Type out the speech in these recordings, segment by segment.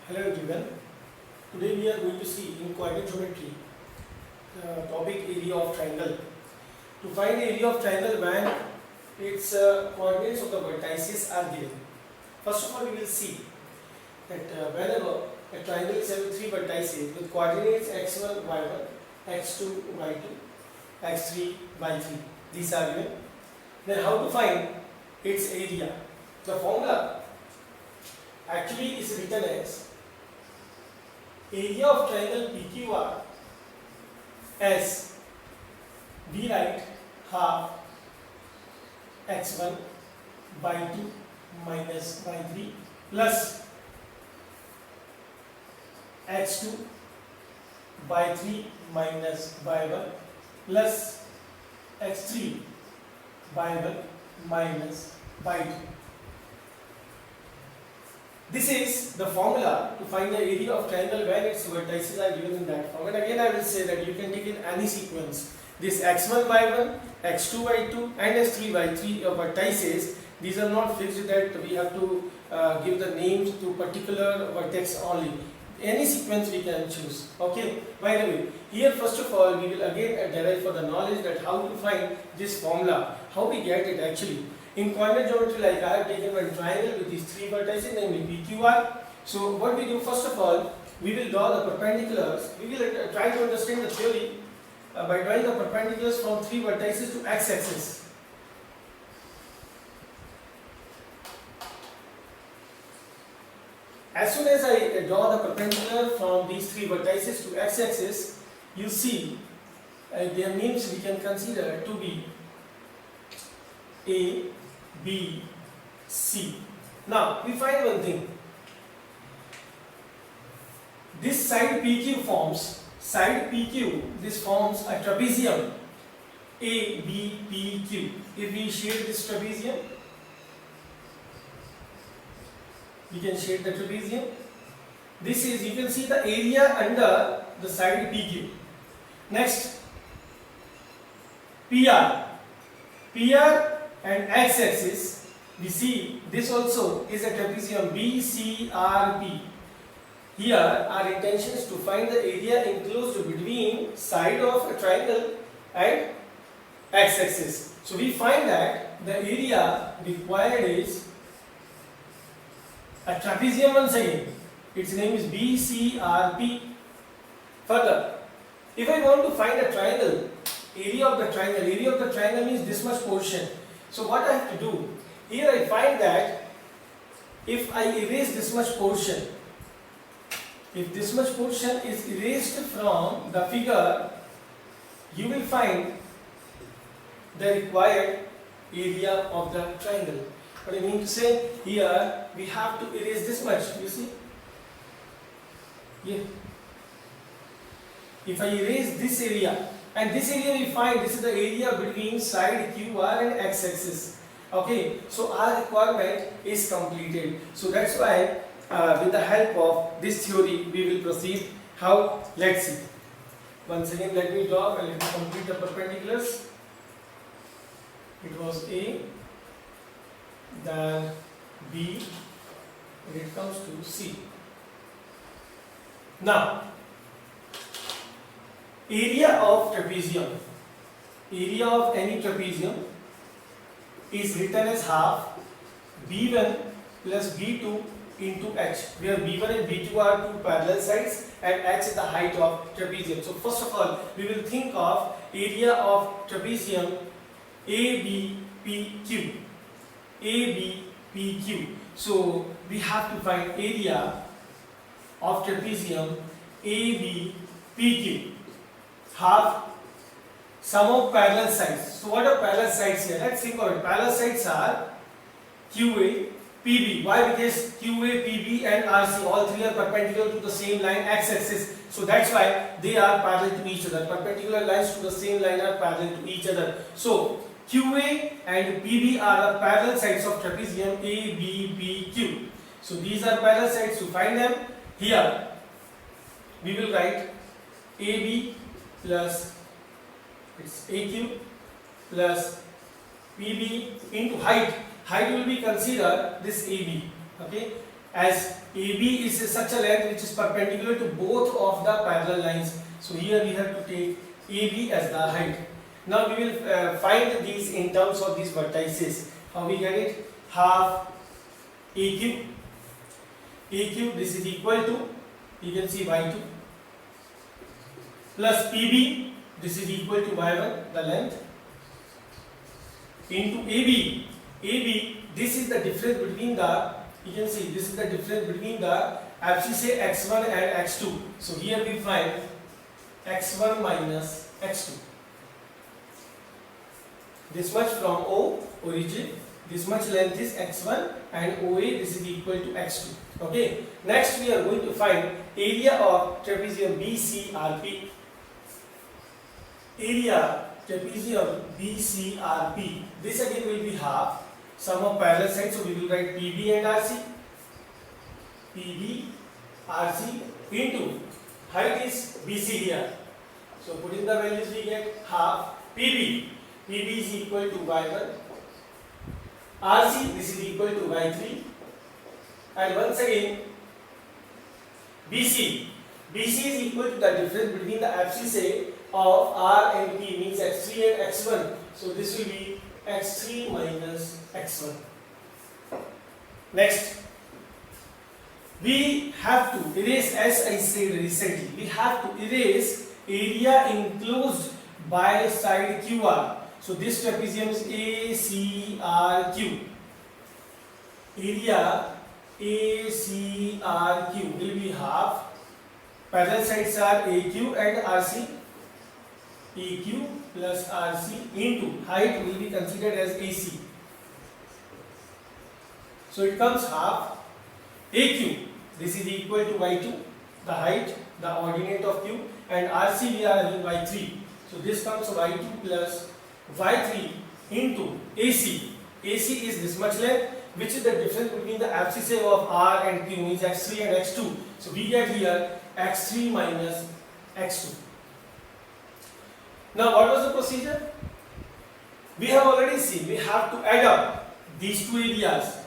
Hello everyone. Today we are going to see in coordinate geometry the topic area of triangle. To find area of triangle when its coordinates of the vertices are given. First of all, we will see that whenever a triangle is having three vertices with coordinates x1, y1, x2, y2, x3, y3. These are given. Then how to find its area? The formula actually is written as area of triangle PQR as we write half x1 y2 minus y3 plus x2 y3 minus y1 plus x3 y1 minus y2. This is the formula to find the area of triangle when its vertices are given in that form. And again I will say that you can take in any sequence. This x1 y1, x2 y2 and x3 y3 vertices, these are not fixed that we have to give the names to particular vertex only. Any sequence we can choose. Okay. By the way, here first of all we will again derive for the knowledge that how to find this formula, how we get it actually. In coordinate geometry, like I have taken one triangle with these three vertices, namely PQR. So what we do first of all, we will draw the perpendiculars. We will try to understand the theory by drawing the perpendiculars from three vertices to x-axis. As soon as I draw the perpendicular from these three vertices to x-axis, you see their names we can consider to be A, B, C. Now we find one thing. This side PQ forms, this forms a trapezium ABPQ. If we shade this trapezium, we can shade the trapezium. This is, you can see the area under the side PQ. Next, PR and x-axis, we see this also is a trapezium BCRP. Here our intention is to find the area enclosed between side of a triangle and x-axis. So we find that the area required is a trapezium once again. Its name is BCRP. Further, if I want to find a triangle, area of the triangle means this much portion. So what I have to do, here I find that if I erase this much portion, if this much portion is erased from the figure, you will find the required area of the triangle. What I mean to say, here we have to erase this much, you see? Here. If I erase this area, and this area we find this is the area between side QR and x-axis. Okay, so our requirement is completed. So that's why with the help of this theory we will proceed. How? Let's see. Once again let me draw and let me complete the perpendiculars. It was A, then B, and it comes to C. Now, area of trapezium, area of any trapezium is written as half B1 plus B2 into h, where B1 and B2 are two parallel sides and h is the height of trapezium. So first of all, we will think of area of trapezium ABPQ. ABPQ. So we have to find area of trapezium ABPQ. Half sum of parallel sides. So what are parallel sides here? Let's think of it. Parallel sides are QA, PB. Why? Because QA, PB and RC, all three are perpendicular to the same line x-axis. So that's why they are parallel to each other. Perpendicular lines to the same line are parallel to each other. So QA and PB are the parallel sides of trapezium ABPQ. So these are parallel sides. To find them, here we will write AB plus it's AQ plus PB into height. Height will be considered this AB. Okay, as AB is such a length which is perpendicular to both of the parallel lines. So here we have to take AB as the height. Now we will find these in terms of these vertices. How we get it? Half AQ. AQ, this is equal to, you can see Y2, plus PB, this is equal to Y1, the length, into AB. AB, this is the difference between the, you can see this is the difference between the abscissa x1 and x2. So here we find x1 minus x2. This much from O origin, this much length is x1, and OA, this is equal to x2. Okay. Next we are going to find area of trapezium BCRP. Area trapezium BCRP. This again will be half sum of parallel sides. So we will write PB and RC. PB, RC into height is BC here. So putting the values we get half PB. PB is equal to Y1. RC, this is equal to Y3. And once again, BC. BC is equal to the difference between the abscissa of R and P, means x3 and x1. So this will be x3 minus x1. Next, we have to erase, as I said recently, we have to erase area enclosed by side QR. So this trapezium is ACRQ. Area ACRQ will be half. Parallel sides are AQ and RC. AQ plus RC into height will be considered as AC. So it comes half AQ. This is equal to Y2, the height, the ordinate of Q, and RC we are having Y3. So this comes Y2 plus Y3 into AC. AC is this much length, which is the difference between the abscissa of R and Q, means x3 and x2. So we get here x3 minus x2. Now what was the procedure? We have already seen we have to add up these two areas.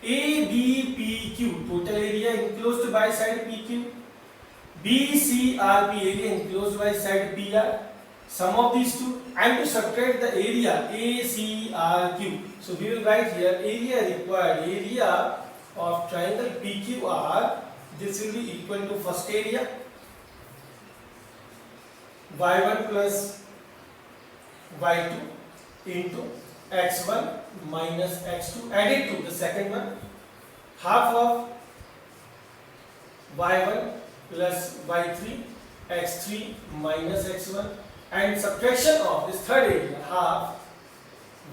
ABPQ, total area enclosed by side PQ. BCRP, area enclosed by side PR. Sum of these two, and to subtract the area ACRQ. So we will write here area required, area of triangle PQR. This will be equal to first area Y1 plus Y2 into x1 minus x2 added to the second one, half of y1 plus y3 x3 minus x1, and subtraction of this third area, half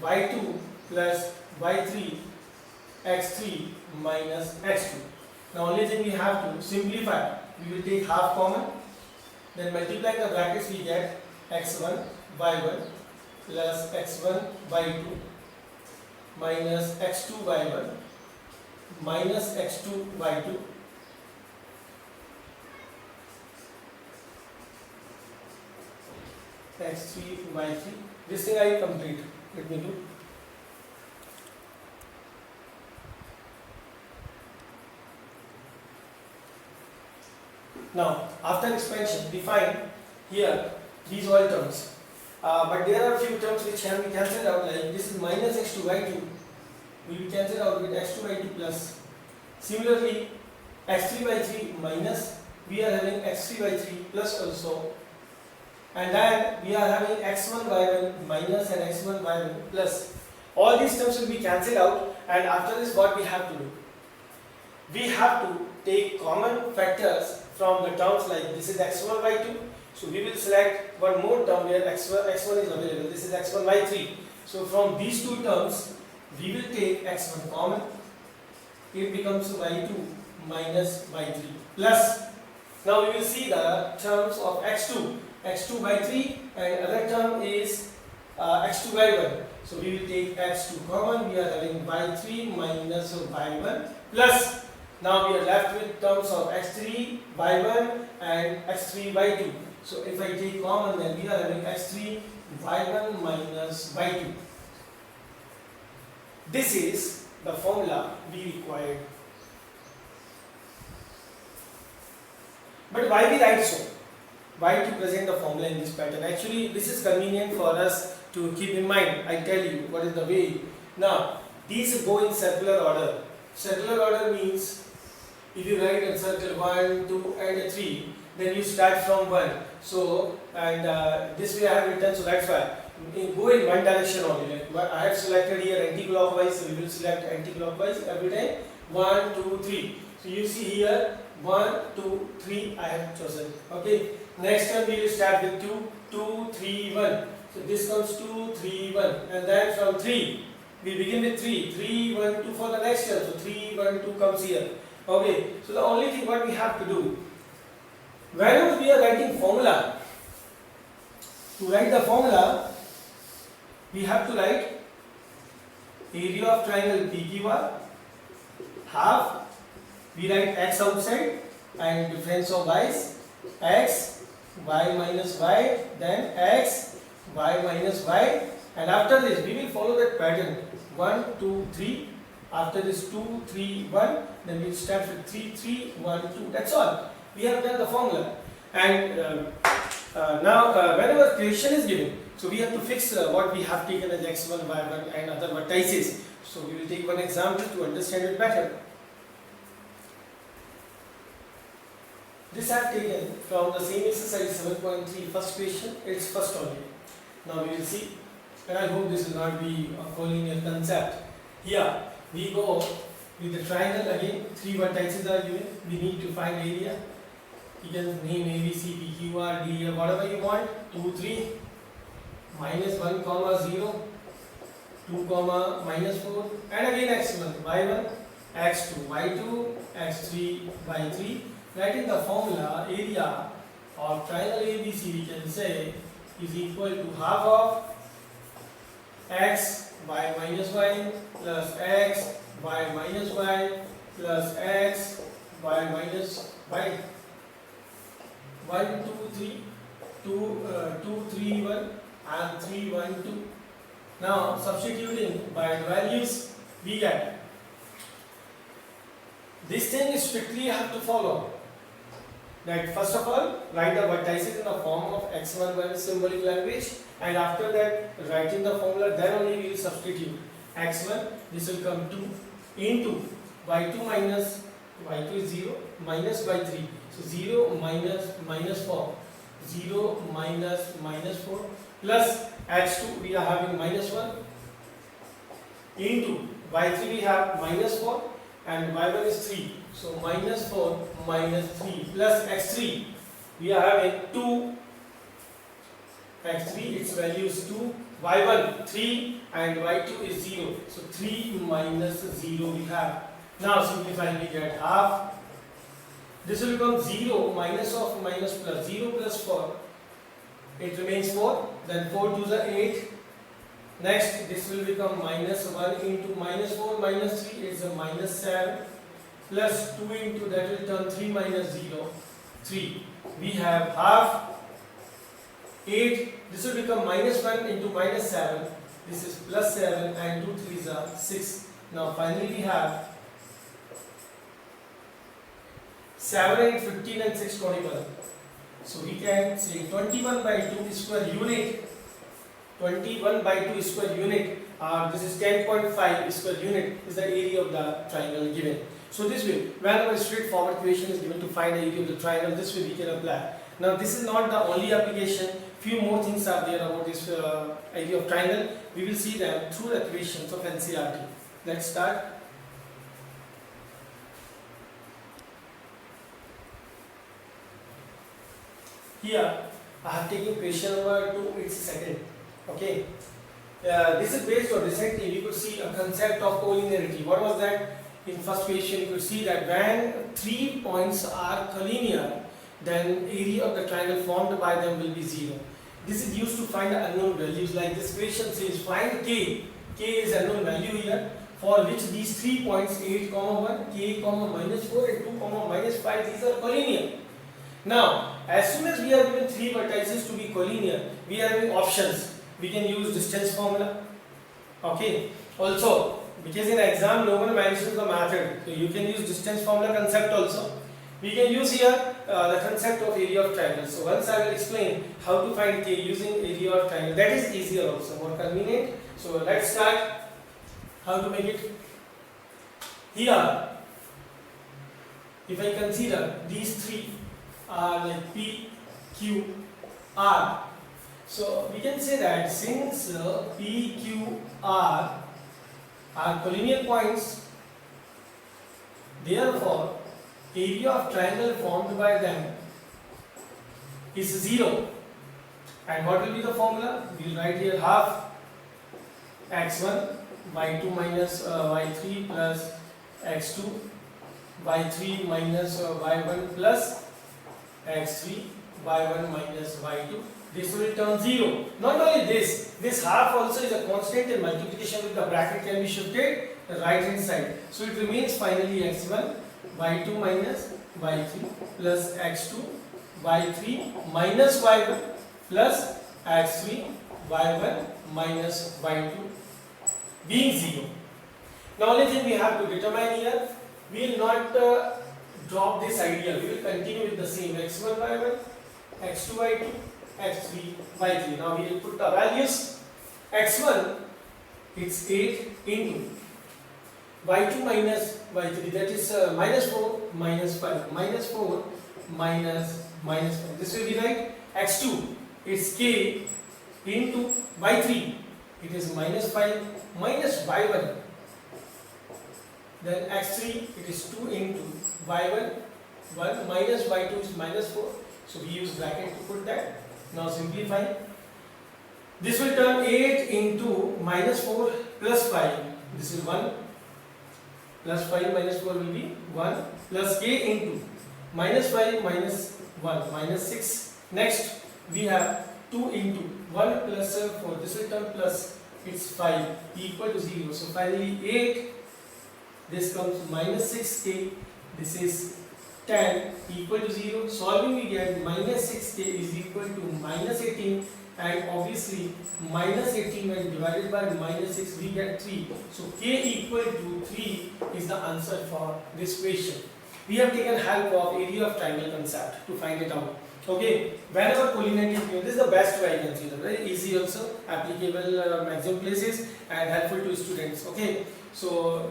y2 plus y3 x3 minus x2. Now only thing we have to simplify, we will take half common, then multiply the brackets, we get x1 y1 plus x1 y2 minus x2 y1 minus x2 y2 x3 y3. This thing I complete. Let me do. Now after expansion, define here these all terms. But there are few terms which can be cancelled out, like this is minus x2 y2 will be cancelled out with x2 y2 plus. Similarly, x3 y3 minus, we are having x3 y3 plus also, and then we are having x1 y1 minus and x1 y1 plus. All these terms will be cancelled out, and after this what we have to do? We have to take common factors from the terms like this is x1 y2. So we will select one more term where x1 is available. This is x1 y3. So from these two terms, we will take x1 common. It becomes y2 minus y3 plus. Now we will see the terms of x2 y3, and other term is x2 y1. So we will take x2 common. We are having y3 minus y1 plus. Now we are left with terms of x3 y1 and x3 y2. So if I take common, then we are having x3 y1 minus y2. This is the formula we required. But why we write so? Why to present the formula in this pattern? Actually, this is convenient for us to keep in mind. I tell you what is the way. Now, these go in circular order. Circular order means if you write in circle 1, 2 and 3, then you start from 1. So, and this way I have written, so that's why. Go in one direction only. Like I have selected here anti-clockwise, so we will select anti-clockwise every time. 1, 2, 3. So you see here 1, 2, 3 I have chosen. Okay. Next one we will start with 2, 2, 3, 1. So this comes 2, 3, 1. And then from 3, we begin with 3, 3, 1, 2 for the next one. So 3, 1, 2 comes here. Okay. So the only thing what we have to do, whenever we are writing formula, to write the formula, we have to write area of triangle PQR, half, we write x outside and difference of y's, x, y minus y, then x, y minus y, and after this we will follow that pattern 1, 2, 3, after this 2, 3, 1, then we will start with 3, 3, 1, 2, that's all. We have done the formula. And now whenever question is given, so we have to fix what we have taken as x1, y1 and other vertices. So we will take one example to understand it better. This I have taken from the same exercise 7.3 first question, it's first only. Now we will see, and I hope this will not be a collinear concept. Here we go with the triangle again, 3 vertices are given, we need to find area. You can name A, B, C, P, Q, R, D, whatever you want, 2, 3, minus 1, comma 0, 2, comma minus 4, and again x1, y1, x2, y2, x3, y3. Writing the formula, area of triangle ABC we can say is equal to half of x, y minus y plus x, y minus y plus x, y minus y. 1, 2, 3, 2, 3, 1 and 3, 1, 2. Now substituting by the values we get. This thing is strictly you have to follow. That first of all, write the vertices in the form of x1, y1 symbolic language, and after that writing the formula, then only we will substitute x1, this will come 2 into y2 minus y2 is 0 minus y3. So 0 minus minus 4, 0 minus minus 4 plus x2 we are having minus 1 into y3 we have minus 4 and y1 is 3. So minus 4 minus 3 plus x3 we are having 2, x3 its value is 2, y1 3 and y2 is 0. So 3 minus 0 we have. Now simplifying we get half. This will become 0 minus of minus plus 0 plus 4. It remains 4. Then 4 to the 8. Next this will become minus 1 into minus 4 minus 3 is a minus 7 plus 2 into that will turn 3 minus 0 3. We have half 8. This will become minus 1 into minus 7. This is plus 7 and 2 3s are 6. Now finally we have 7, 8, 15 and 6, 21. So we can say 21 by 2 square unit. 21 by 2 square unit. This is 10.5 square unit is the area of the triangle given. So this way, whenever a straightforward question is given to find the area of the triangle, this way we can apply. Now this is not the only application. Few more things are there about this area of triangle. We will see them through the equations of NCERT. Let's start. Here I have taken question number 2, it's second. Okay. This is based on recently we could see a concept of collinearity. What was that? In first question you could see that when 3 points are collinear, then area of the triangle formed by them will be 0. This is used to find the unknown values. Like this question says find k. K is unknown value here, for which these 3 points 8, 1, k, minus 4 and 2, minus 5, these are collinear. Now, as soon as we are given 3 vertices to be collinear, we are having options. We can use distance formula. Okay. Also, because in exam no one mentions the method, so you can use distance formula concept also. We can use here the concept of area of triangle. So once I will explain how to find K using area of triangle. That is easier also, more convenient. So let's start how to make it. Here, if I consider these three are like P, Q, R. So we can say that since P, Q, R are collinear points, therefore area of triangle formed by them is 0. And what will be the formula? We will write here half x1 y2 minus y3 plus x2 y3 minus y1 plus x3 y1 minus y2. This will turn 0. Not only this half also is a constant, and multiplication with the bracket can be shifted the right hand side. So it remains finally x1 y2 minus y3 plus x2 y3 minus y1 plus x3 y1 minus y2 being 0. The only thing we have to determine here, we will not drop this idea. We will continue with the same x1 y1, x2 y2, x3 y3. Now we will put the values. X1 it's 8 into y2 minus y3, that is minus 4 minus 5, minus 4 minus 5. This will be right. X2 is k into y3, it is minus 5 minus y1. Then x3 it is 2 into y1 1 minus y2 is minus 4. So we use bracket to put that. Now simplify. This will turn 8 into minus 4 plus 5. This is 1 plus 5 minus 4 will be 1 plus k into minus 5 minus 1 minus 6. Next we have 2 into 1 plus 4. This will turn plus, it's 5 equal to 0. So finally 8, this comes minus 6k, this is 10 equal to 0. Solving we get minus 6k is equal to minus 18, and obviously minus 18 when divided by minus 6 we get 3. So k equal to 3 is the answer for this question. We have taken help of area of triangle concept to find it out. Okay, whenever collinearity is given, this is the best way I consider. Very easy also, applicable maximum places and helpful to students. Okay, so